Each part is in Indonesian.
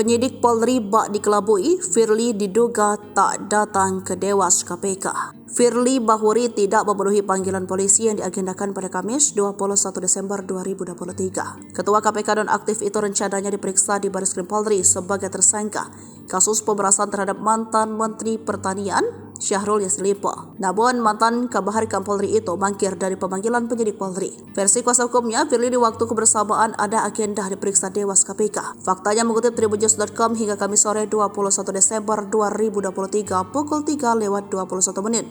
Penyidik Polri bak dikelabui, Firly diduga tak datang ke Dewas KPK. Firly Bahuri tidak memenuhi panggilan polisi yang diagendakan pada Kamis 21 Desember 2023. Ketua KPK nonaktif itu rencananya diperiksa di Bareskrim Polri sebagai tersangka kasus pemerasan terhadap mantan Menteri Pertanian Syahrul Yassin Limpo. Namun mantan Kabar Hukum Polri itu mangkir dari pemanggilan penyidik Polri. Versi kuasa hukumnya, Firly di waktu kebersamaan ada agenda diperiksa Dewas KPK. Faktanya mengutip tribunnews.com hingga Kamis sore 21 Desember 2023 pukul 3:21 menit.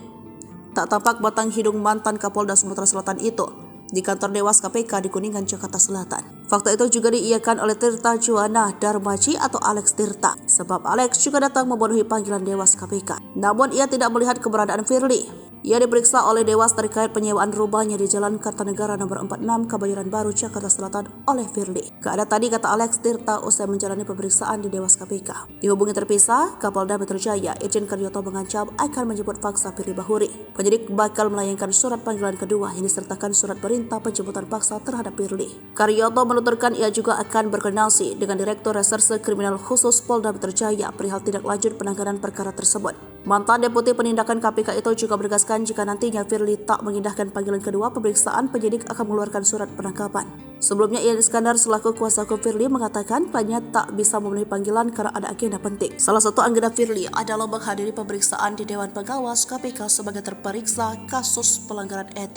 Tak tampak batang hidung mantan Kapolda Sumatera Selatan itu di kantor Dewas KPK di Kuningan, Jakarta Selatan. Fakta itu juga diiyakan oleh Tirta Juwana Darmaji atau Alex Tirta, sebab Alex juga datang memenuhi panggilan Dewas KPK. Namun ia tidak melihat keberadaan Firly. Ia diperiksa oleh Dewas terkait penyewaan rumahnya di Jalan Kartanegara nomor 46 Kebayoran Baru, Jakarta Selatan oleh Firly. Gak ada tadi, kata Alex Tirta usai menjalani pemeriksaan di Dewas KPK. Dihubungi terpisah, Kapolda Metro Jaya Irjen Karyoto mengancam akan menjemput paksa Firly Bahuri. Penyidik bakal melayangkan surat panggilan kedua yang disertakan surat perintah penjemputan paksa terhadap Firly. Karyoto menuturkan ia juga akan berkoordinasi dengan Direktur Reserse Kriminal Khusus Polda Metro Jaya perihal tindak lanjut penanganan perkara tersebut. Mantan Deputi Penindakan KPK itu juga menegaskan jika nantinya Firly tak mengindahkan panggilan kedua pemeriksaan, penyidik akan mengeluarkan surat penangkapan. Sebelumnya Ian Iskandar selaku kuasa hukum Firly mengatakan kliennya tak bisa memenuhi panggilan karena ada agenda penting. Salah satu agenda Firly adalah menghadiri pemeriksaan di Dewan Pengawas KPK sebagai terperiksa kasus pelanggaran etik.